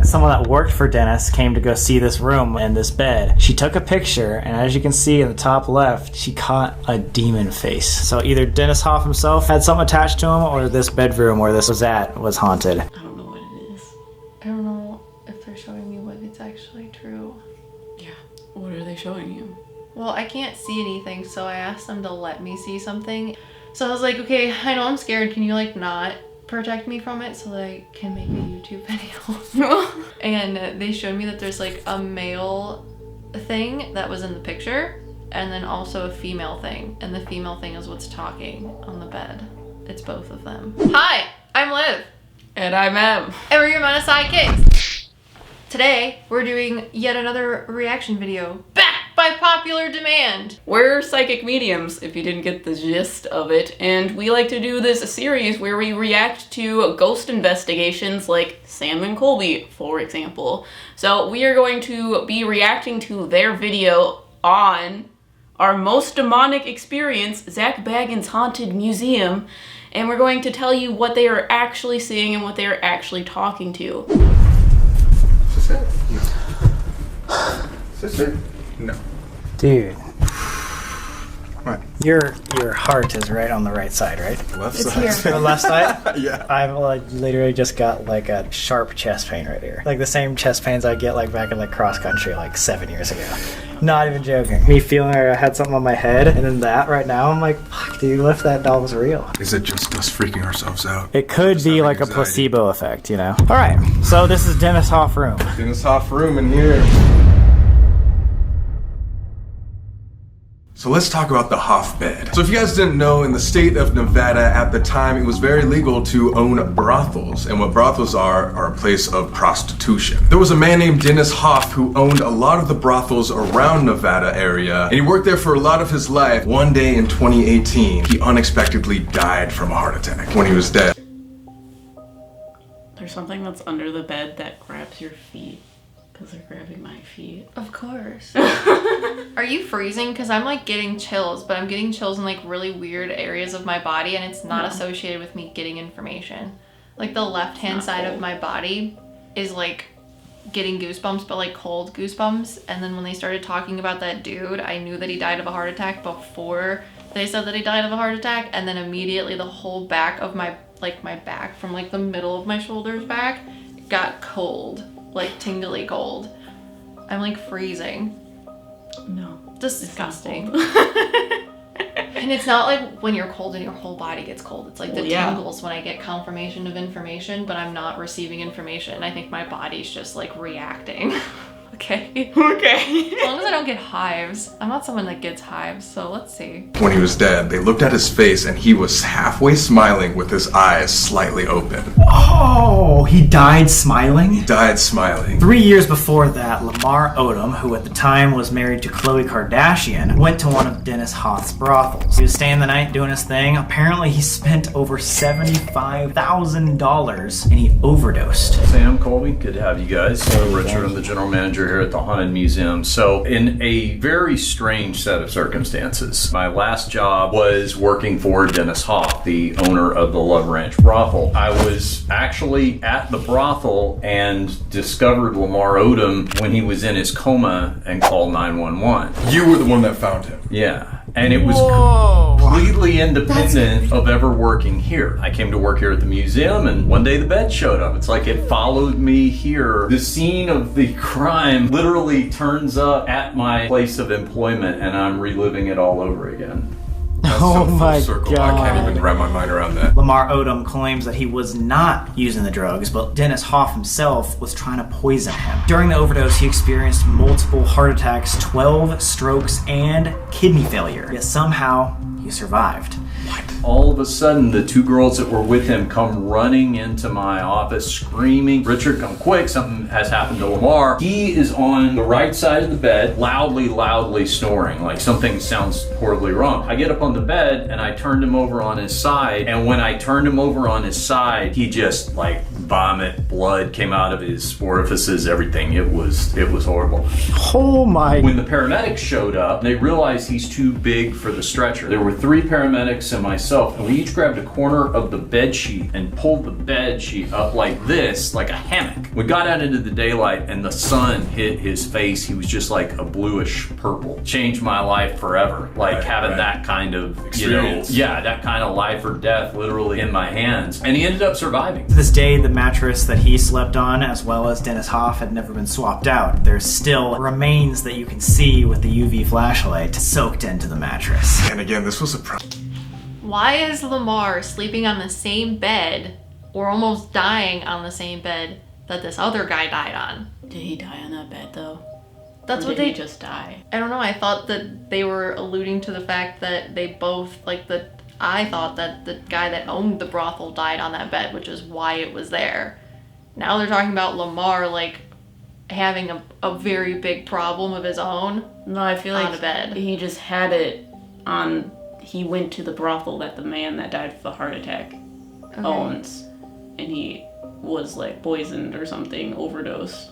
someone that worked for Dennis came to go see this room and this bed. She took a picture, and as you can see in the top left, she caught a demon face. So either Dennis Hof himself had something attached to him, or this bedroom where this was at was haunted. I don't know what it is. I don't know if they're showing me what it's actually true. Yeah. What are they showing you? Well, I can't see anything, so I asked them to let me see something. So I was like, okay, I know I'm scared. Can you like not protect me from it so that I can make a YouTube video? And they showed me that there's like a male thing that was in the picture, and then also a female thing. And the female thing is what's talking on the bed. It's both of them. Hi, I'm Liv. And I'm Em. And we're your Meta Psyckicks. Today, we're doing yet another reaction video. Back by popular demand. We're psychic mediums, if you didn't get the gist of it, and we like to do this series where we react to ghost investigations like Sam and Colby, for example. So we are going to be reacting to their video on our most demonic experience, Zak Bagans Haunted Museum, and we're going to tell you what they are actually seeing and what they are actually talking to. Is this it? No. Is this it? No. Dude, What? your heart is right on the right side, right? Left It's side. here. The left side? Yeah. I've like literally just got like a sharp chest pain right here. Like the same chest pains I get like back in like cross country like 7 years ago. Not even joking. Me feeling like I had something on my head, and then that right now, I'm like, fuck, dude, what if that doll was real? Is it just us freaking ourselves out? It could Just be having like a anxiety. placebo effect, you know? All right, so this is Dennis Hof room. In this Hof room in here. So let's talk about the Hof Bed. So if you guys didn't know, in the state of Nevada at the time, it was very legal to own brothels. And what brothels are a place of prostitution. There was a man named Dennis Hof who owned a lot of the brothels around Nevada area. And he worked there for a lot of his life. One day in 2018, he unexpectedly died from a heart attack. When he was dead, There's something that's under the bed that grabs your feet, because they're grabbing my feet. Of course. Are you freezing? Because I'm like getting chills, but I'm getting chills in like really weird areas of my body, and it's not associated with me getting information. Like the left-hand side of my body is like getting goosebumps, but like cold goosebumps. And then when they started talking about that dude, I knew that he died of a heart attack before they said that he died of a heart attack. And then immediately the whole back of my back from like the middle of my shoulders back got cold, like tingly cold. I'm like freezing. No. Disgusting. It's not And it's not like when you're cold and your whole body gets cold. It's like the Well, yeah. tingles when I get confirmation of information, but I'm not receiving information. I think my body's just like reacting. Okay. Okay. As long as I don't get hives. I'm not someone that gets hives, so let's see. when he was dead, they looked at his face and he was halfway smiling with his eyes slightly open. Oh, he died smiling? He died smiling. 3 years before that, Lamar Odom, who at the time was married to Khloe Kardashian, went to one of Dennis Hof's brothels. He was staying the night doing his thing. Apparently, he spent over $75,000 and he overdosed. Sam, Colby, good to have you guys. Richard, I'm the general manager here at the Haunted Museum. So in a very strange set of circumstances, my last job was working for Dennis Hof, the owner of the Love Ranch brothel. I was actually at the brothel and discovered Lamar Odom when he was in his coma and called 911. You were the one that found him. Yeah, and it was completely independent of ever working here. I came to work here at the museum, and one day the bed showed up. It's like it followed me here. The scene of the crime literally turns up at my place of employment, and I'm reliving it all over again. That's Oh so full my circle. God. I can't even wrap my mind around that. Lamar Odom claims that he was not using the drugs, but Dennis Hof himself was trying to poison him. During the overdose, he experienced multiple heart attacks, 12 strokes, and kidney failure. Yet somehow, he survived. All of a sudden, the two girls that were with him come running into my office screaming, "Richard, come quick, something has happened to Lamar." He is on the right side of the bed, loudly snoring, like something sounds horribly wrong. I get up on the bed and I turned him over on his side, and when I turned him over on his side, he just like vomit, blood came out of his orifices, everything. It was horrible. Oh my. When the paramedics showed up, they realized he's too big for the stretcher. There were 3 paramedics and myself, and we each grabbed a corner of the bed sheet and pulled the bed sheet up like this, like a hammock. We got out into the daylight and the sun hit his face. He was just like a bluish purple. Changed my life forever. Like having that kind of experience. That kind of life or death literally in my hands. And he ended up surviving. To this day, the mattress that he slept on, as well as Dennis Hof, had never been swapped out. There's still remains that you can see with the UV flashlight soaked into the mattress. And again, this was a Why is Lamar sleeping on the same bed, or almost dying on the same bed, that this other guy died on? Did he die on that bed though? That's Or what did they he just die? I don't know. I thought that they were alluding to the fact that they both, I thought that the guy that owned the brothel died on that bed, which is why it was there. Now they're talking about Lamar, having a very big problem of his own. No, I feel On like a bed. he just had it on. He went to the brothel that the man that died of a heart attack owns, and he was poisoned or something, overdosed,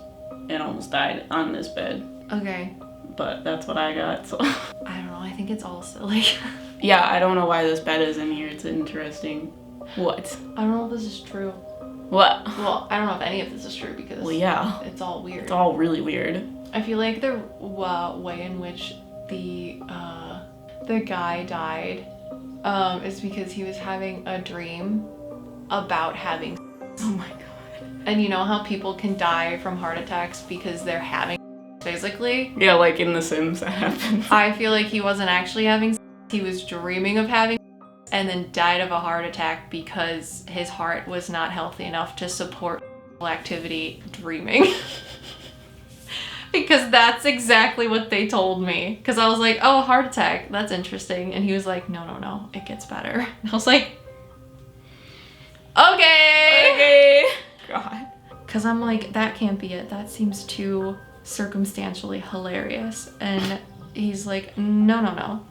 and almost died on this bed. Okay. But that's what I got. So I don't know. I think it's all silly. yeah, I don't know why this bed is in here. It's interesting. What? I don't know if this is true. What? Well, I don't know if any of this is true because yeah, it's all weird. it's all really weird. I feel like the way in which the guy died is because he was having a dream about having. Oh my god. And you know how people can die from heart attacks because they're having physically? Yeah, like in The Sims that happens. I feel like he wasn't actually having. He was dreaming of having, and then died of a heart attack because his heart was not healthy enough to support activity dreaming. Because that's exactly what they told me. Because I was like, oh, heart attack, that's interesting. And he was like, no, it gets better. And I was like, okay. God. Because I'm like, that can't be it. That seems too circumstantially hilarious. And he's like, no.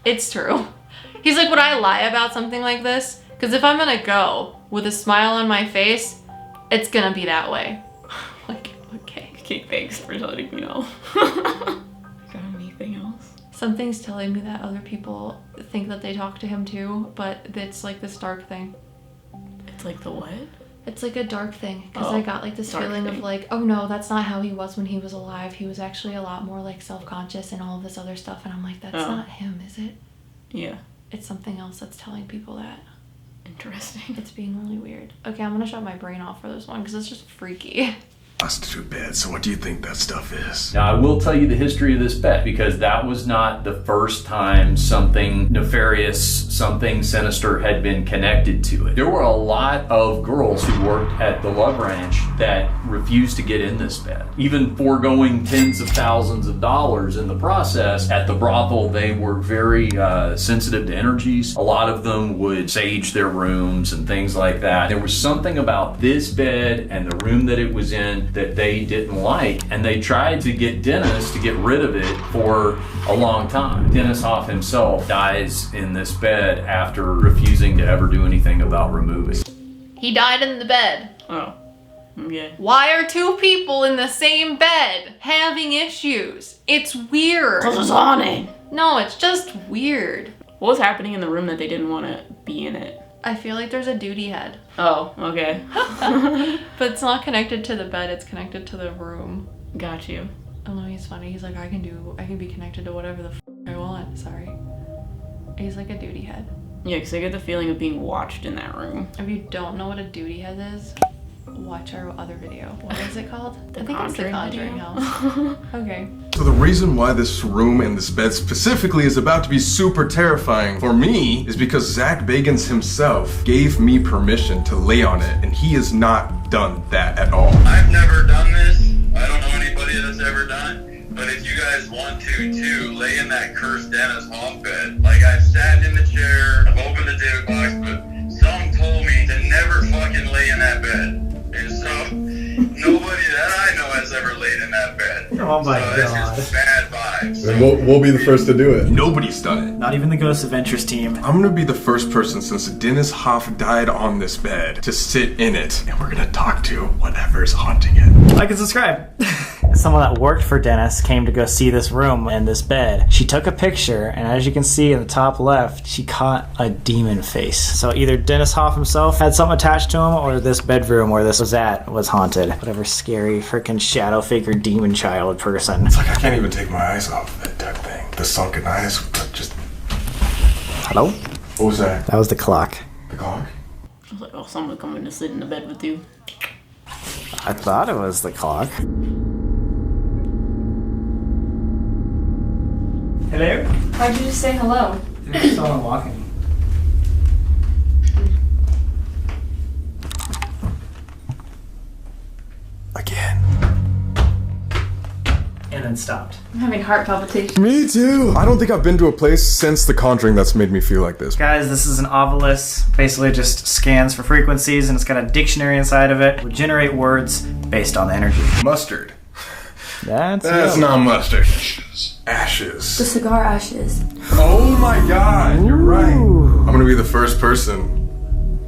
It's true. He's like, would I lie about something like this? Because if I'm going to go with a smile on my face, it's going to be that way. Like, okay. Okay, thanks for letting me know. Got anything else? Something's telling me that other people think that they talk to him too, but it's like this dark thing. It's like the what? It's like a dark thing, because Oh, I got this dark feeling thing. of oh no, that's not how he was when he was alive. He was actually a lot more self-conscious and all of this other stuff, and I'm like, that's not him, is it? Yeah. It's something else that's telling people that. Interesting. It's being really weird. Okay, I'm gonna shut my brain off for this one, because it's just freaky. prostitute bed. So what do you think that stuff is? Now, I will tell you the history of this bed, because that was not the first time something nefarious, something sinister had been connected to it. There were a lot of girls who worked at the Love Ranch that refused to get in this bed, even foregoing tens of thousands of dollars in the process. At the brothel, they were very sensitive to energies. A lot of them would sage their rooms and things like that. There was something about this bed and the room that it was in that they didn't like, and they tried to get Dennis to get rid of it for a long time. Dennis Hof himself dies in this bed after refusing to ever do anything about removing. He died in the bed. Oh. Okay. Why are two people in the same bed having issues? It's weird. Cause it's haunted. No, it's just weird. What was happening in the room that they didn't want to be in it? I feel like there's a duty head. Oh, okay. But it's not connected to the bed, it's connected to the room. Got you. I know, he's funny. He's like, I can be connected to whatever the I want. Sorry. He's like a duty head. Yeah, because I get the feeling of being watched in that room. If you don't know what a duty head is, watch our other video. What is it called? The I think it's the Conjuring Conjuring video. House. Okay. So the reason why this room and this bed specifically is about to be super terrifying for me is because Zak Bagans himself gave me permission to lay on it, and he has not done that at all. I've never done this. I don't know anybody that's ever done it. But if you guys want to lay in that cursed Dennis Hof bed, like I've sat in the chair, I've opened the data box, but some told me to never fucking lay in that bed. And so nobody that I know has ever laid in that bed. Oh my so God. It's just bad vibes. lives. Then we'll be the first to do it. Nobody's done it. Not even the Ghost Adventures team. I'm gonna be the first person since Dennis Hof died on this bed to sit in it, and we're gonna talk to whatever's haunting it. Like and subscribe. Someone that worked for Dennis came to go see this room and this bed. She took a picture, and as you can see in the top left, she caught a demon face. So either Dennis Hof himself had something attached to him, or this bedroom where this was at was haunted. Whatever scary freaking shadow figure demon child person. It's like I can't even take my eyes off of it type thing. The sunken eyes, just... Hello? What was that? That was the clock. The clock? I was like, oh, someone coming to sit in the bed with you. I thought it was the clock. Hello? Why'd you just say hello? I saw him walking. Again. And then stopped. I'm having heart palpitations. Me too. I don't think I've been to a place since The Conjuring that's made me feel like this. Guys, this is an obelisk. Basically just scans for frequencies, and it's got a dictionary inside of it. It will generate words based on the energy. Mustard. That's not mustard. Ashes. Ashes. The cigar ashes. Oh my god, you're right. I'm gonna be the first person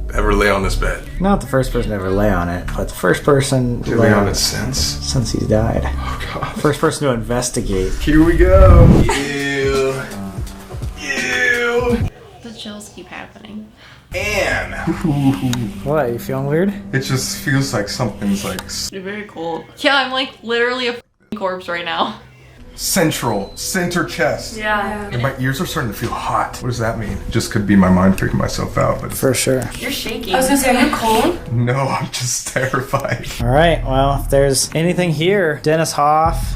to ever lay on this bed. not the first person to ever lay on it, but the first person To lay on it since he's died. Oh god. First person to investigate. Here we go. Ew. Ew. The chills keep happening. And What, you feeling weird? it just feels like something's like You're very cold. Yeah, I'm like literally a corpse right now. center chest. Yeah. And my ears are starting to feel hot. What does that mean? Just could be my mind freaking myself out, but For sure. You're shaking. I was gonna say, are you cold? no, I'm just terrified. Alright, well, if there's anything here, Dennis Hof.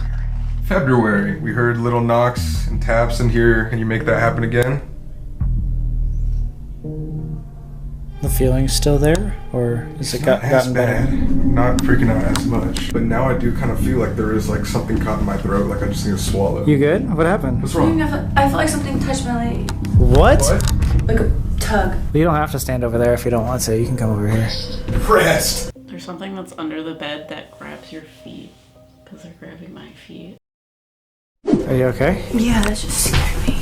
February, we heard little knocks and taps in here. Can you make that happen again? The feeling's still there? Or has it Not as gotten bad. better? Not freaking out as much. But now I do kind of feel like there is like something caught in my throat, like I just need to swallow. You good? What happened? What's wrong? I felt like something touched my leg. What? What? Like a tug. You don't have to stand over there if you don't want to. You can come over here. Rest. There's something that's under the bed that grabs your feet. Because they're grabbing my feet. Are you okay? Yeah, that just scared me.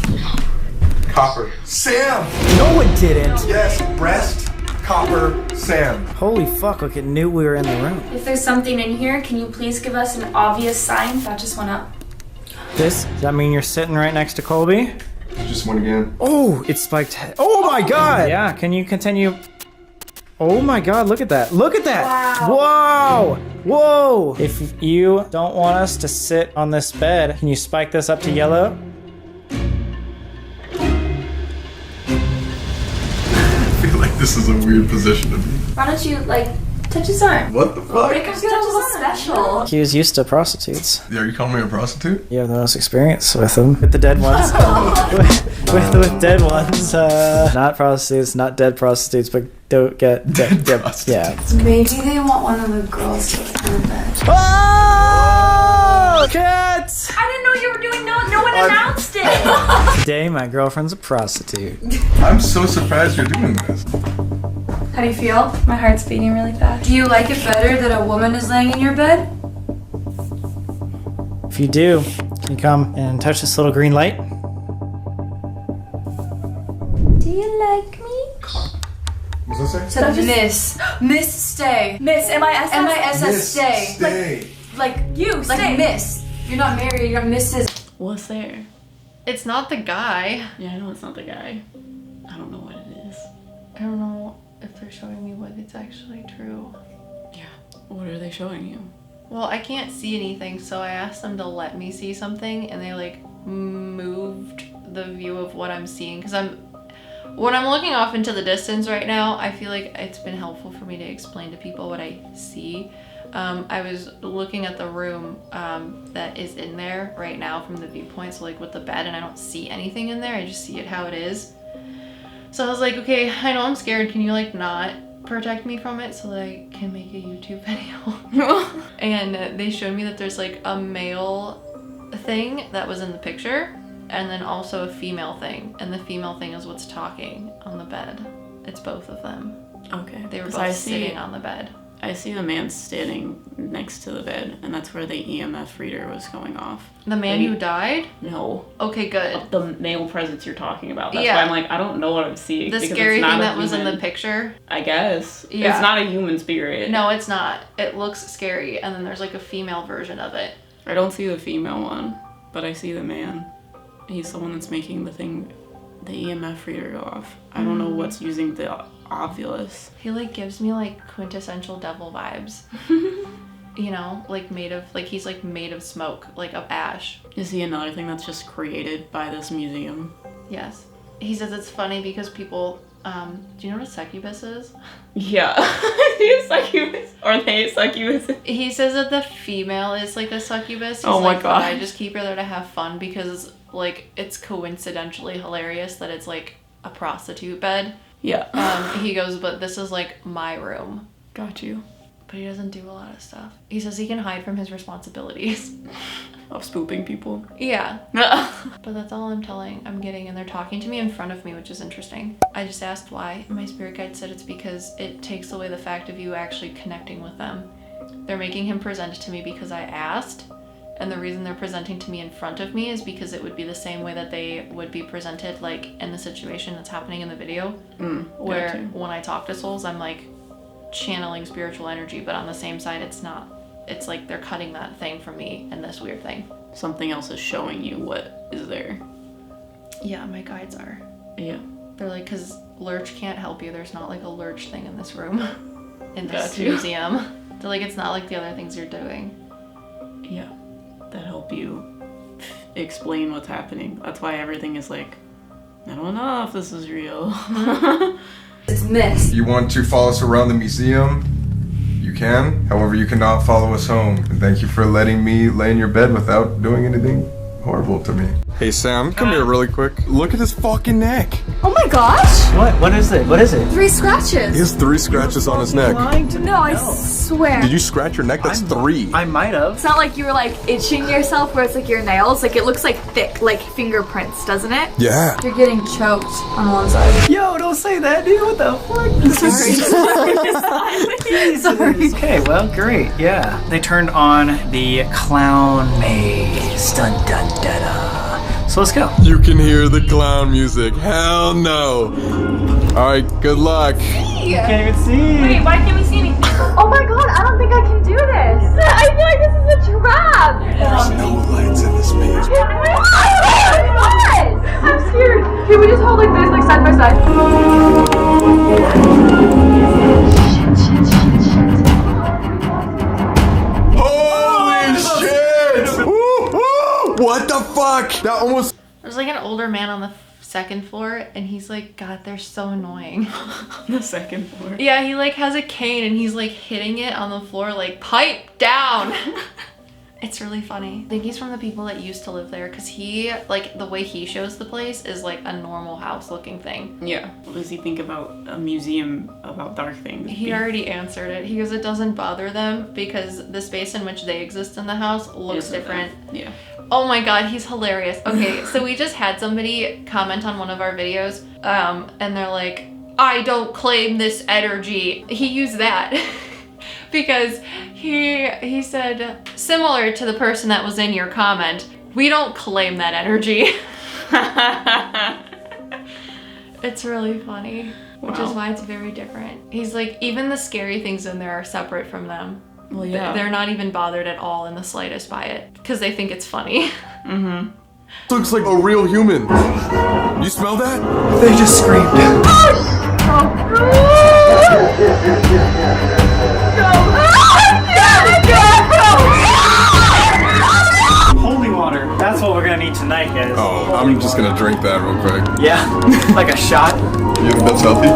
Copper. Sam! No, it didn't! Yes, breast, copper, Sam. Holy fuck, look, it knew we were in the room. If there's something in here, can you please give us an obvious sign? That just went up. Does that mean you're sitting right next to Colby? Just one again. Oh, it's spiked. Oh my god! Yeah, can you continue? Oh my god, look at that. Look at that! Wow. Whoa! Whoa! If you don't want us to sit on this bed, can you spike this up to yellow? I feel like this is a weird position to be. Why don't you, like, touch his arm? What the fuck? Make him feel a little special. He was used to prostitutes. Are you calling me a prostitute? You have the most experience with them. With the dead ones. with dead ones. Not prostitutes, not dead prostitutes, but don't get dead. Yeah. Maybe they want one of the girls to sit in the bed. Oh! Cat! I didn't know you were doing no one announced it. Today, my girlfriend's a prostitute. I'm so surprised you're doing this. How do you feel? My heart's beating really fast. Do you like it better that a woman is laying in your bed? If you do, can you come and touch this little green light? Do you like me? What's that say? Said Miss, stay. Miss, M-I-S-S? M-I-S-S, stay. Stay. Like you, like stay. Miss. You're not married, you're Mrs. What's there? It's not the guy. Yeah, I know it's not the guy. I don't know what it is. I don't know if they're showing me what it's actually true. Yeah. What are they showing you? Well, I can't see anything, so I asked them to let me see something, and they like moved the view of what I'm seeing. Because when I'm looking off into the distance right now, I feel like it's been helpful for me to explain to people what I see. I was looking at the room that is in there right now from the viewpoint, so like with the bed, and I don't see anything in there. I just see it how it is. So I was like, okay, I know I'm scared. Can you like not protect me from it so that I can make a YouTube video? And they showed me that there's like a male thing that was in the picture, and then also a female thing. And the female thing is what's talking on the bed. It's both of them. Okay. They were 'Cause both sitting on the bed. I see the man standing next to the bed, and that's where the EMF reader was going off. The man who died? No. Okay, good. The male presence you're talking about. That's Yeah. why I'm like, I don't know what I'm seeing. The because scary it's not thing a that was in human- the picture? I guess. Yeah. It's not a human spirit. No, it's not. It looks scary, and then there's like a female version of it. I don't see the female one, but I see the man. He's the one that's making the EMF reader go off. I don't know what's using the ovulus. He like gives me like quintessential devil vibes. You know, like he's like made of smoke, like of ash. Is he another thing that's just created by this museum? Yes. He says it's funny because people, do you know what a succubus is? Yeah. He's succubus. Are they succubus? He says that the female is like a succubus. He's Oh my like, God. I just keep her there to have fun because like it's coincidentally hilarious that it's like a prostitute bed. Yeah. He goes, but this is like my room. Got you. But he doesn't do a lot of stuff. He says he can hide from his responsibilities. Of spooping people. Yeah. But that's all I'm getting, and they're talking to me in front of me, which is interesting. I just asked why. My spirit guide said it's because it takes away the fact of you actually connecting with them. They're making him present to me because I asked, and the reason they're presenting to me in front of me is because it would be the same way that they would be presented like in the situation that's happening in the video, where gotcha. when I talk to souls, I'm like channeling spiritual energy, but on the same side, it's not. It's like they're cutting that thing from me and this weird thing. Something else is showing you what is there. Yeah, my guides are. Yeah. They're like, because Lurch can't help you. There's not like a Lurch thing in this room, in this Gotcha. museum. They're like, it's not like the other things you're doing. Yeah. That help you explain what's happening. That's why everything is like, I don't know if this is real. It's missed. If you want to follow us around the museum, you can. However, you cannot follow us home. And thank you for letting me lay in your bed without doing anything horrible to me. Hey Sam, come here really quick. Look at his fucking neck. Oh my gosh! What? What is it? What is it? 3 scratches. He has 3 scratches on his neck. Lying to me. No, I swear. Did you scratch your neck? That's 3. I might have. It's not like you were like itching yourself where it's like your nails. Like it looks like thick, like fingerprints, doesn't it? Yeah. You're getting choked on one side. Yo, don't say that, dude. What the fuck? Sorry. Okay, well, great. Yeah. They turned on the clown maze. Dun dun dun dun. So let's go. You can hear the clown music. Hell no. Alright, good luck. Can't even see. Wait, why can't we see anything? Oh my god, I don't think I can do this. I feel like this is a trap. There's no lights in this maze. I'm scared. Can we just hold like this, like side by side? Holy shit! Woo, woo! What the fuck? That almost... There's like an older man on the second floor, and he's like, God, they're so annoying. The second floor. Yeah, he like has a cane, and he's like hitting it on the floor, like, pipe down. It's really funny. I think he's from the people that used to live there, because he, like, the way he shows the place is like a normal house looking thing. Yeah. What does he think about a museum about dark things? He already answered it. He goes, it doesn't bother them because the space in which they exist in the house looks Isn't different. it? Yeah. Oh my god, he's hilarious. Okay, so we just had somebody comment on one of our videos, and they're like, I don't claim this energy. He used that because he said, similar to the person that was in your comment, we don't claim that energy. It's really funny, which is why it's very different. He's like, even the scary things in there are separate from them. Well, yeah. They're not even bothered at all in the slightest by it because they think it's funny. Mm-hmm. Looks like a real human. You smell that? They just screamed. Holy water. That's what we're gonna need tonight, guys. Oh, I'm just gonna drink that real quick. Yeah, like a shot. You think that's healthy?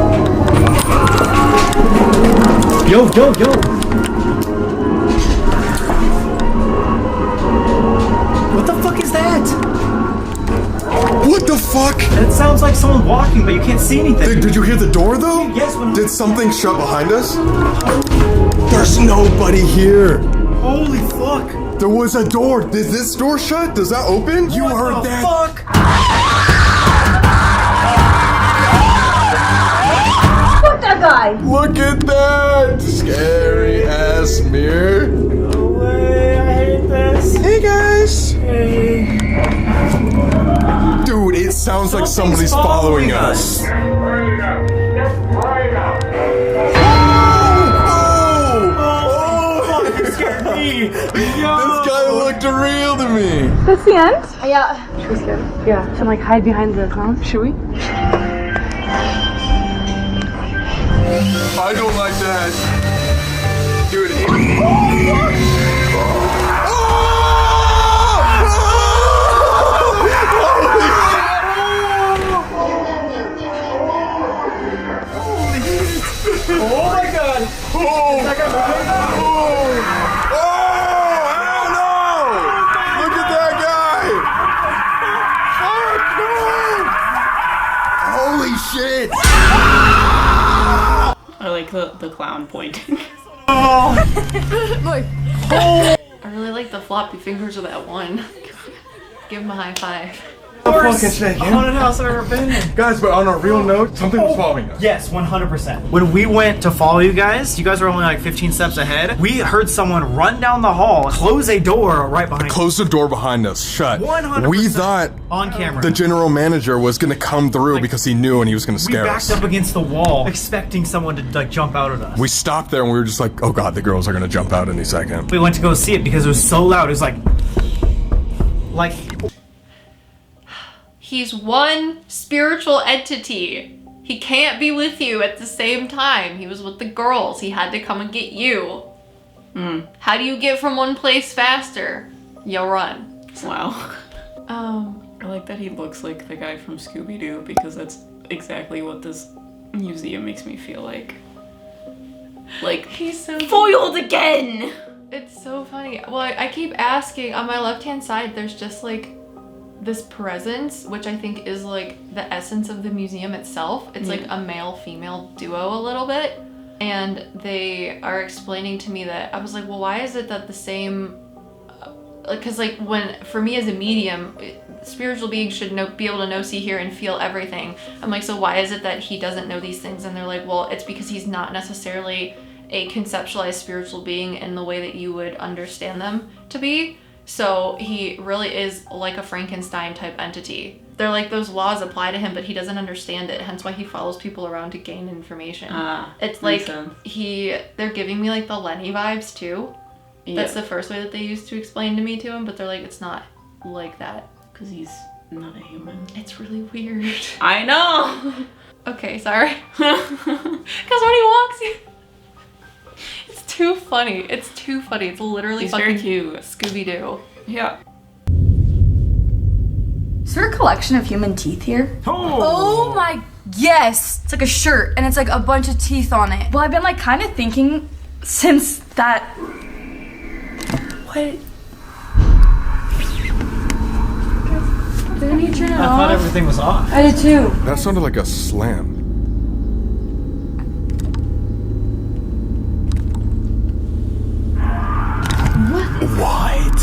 Yo. What the fuck is that? What the fuck? It sounds like someone walking, but you can't see anything. Did you hear the door though? Yes, when- Did something shut behind us? There's nobody here. Holy fuck. There was a door. Did this door shut? Does that open? You heard What the that? fuck? What the that guy! Look at that! Scary ass mirror. No way, I hate this. Hey guys! Hey. Dude, it sounds like somebody's following us. You scared me. This guy looked real to me. That's the end? Yeah. Should we scare him? Yeah. Should I like hide behind the clown? Should we? I don't like that. Dude, Oh my god. hell no! Look at that guy! Fuck no! Holy shit! I like the clown pointing. I really like the floppy fingers of that one. Give him a high five. Fucking shaking. Haunted house I've ever been in. Guys, but on a real note, something was following us. Yes, 100%. When we went to follow you guys were only like 15 steps ahead. We heard someone run down the hall, close a door right behind us. Close the door behind us, shut. 100% We thought on camera. the general manager was gonna come through because he knew and he was gonna We scare backed us. up against the wall, expecting someone to like jump out at us. We stopped there and we were just like, oh god, the girls are gonna jump out any second. We went to go see it because it was so loud. It was like He's one spiritual entity. He can't be with you at the same time. He was with the girls. He had to come and get you. How do you get from one place faster? You run. Wow. I like that he looks like the guy from Scooby-Doo because that's exactly what this museum makes me feel like. Like, He's so foiled again! It's so funny. Well, I keep asking. On my left-hand side, there's just like this presence, which I think is like the essence of the museum itself. It's like a male-female duo a little bit. And they are explaining to me that, I was like, well, why is it that the same, because like when, for me as a medium, spiritual beings should be able to know, see, hear, and feel everything. I'm like, so why is it that he doesn't know these things? And they're like, well, it's because he's not necessarily a conceptualized spiritual being in the way that you would understand them to be. So he really is like a Frankenstein type entity. They're like, those laws apply to him, but he doesn't understand it, hence why he follows people around to gain information. It's like they're giving me like the Lenny vibes too. Yeah. That's the first way that they used to explain to me to him, but they're like, it's not like that. Because he's not a human. It's really weird. I know! Okay, sorry. Because when he walks, it's too funny. It's too funny. It's literally He's fucking very cute. Scooby-Doo. Yeah. Is there a collection of human teeth here? Oh my, yes! It's like a shirt and it's like a bunch of teeth on it. Well, I've been like kind of thinking since that... What? Didn't you turn it I off? thought everything was off. I did too. That sounded like a slam. What?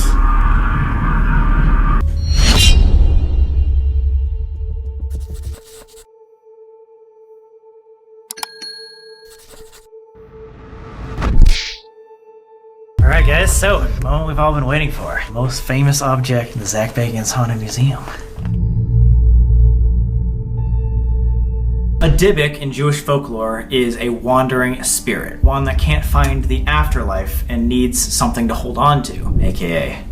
Alright guys, so the moment we've all been waiting for. Most famous object in the Zak Bagans Haunted Museum. A Dybbuk in Jewish folklore is a wandering spirit, one that can't find the afterlife and needs something to hold on to, aka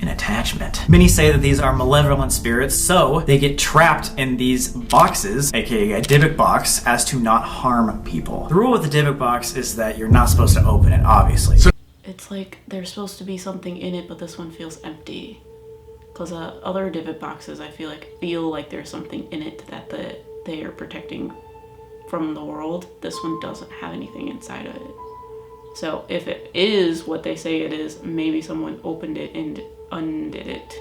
an attachment. Many say that these are malevolent spirits, so they get trapped in these boxes, aka a Dybbuk box, as to not harm people. The rule with the Dybbuk box is that you're not supposed to open it, obviously. It's like there's supposed to be something in it, but this one feels empty. Because other Dybbuk boxes, I feel like there's something in it that they are protecting from the world. This one doesn't have anything inside of it. So if it is what they say it is, maybe someone opened it and undid it.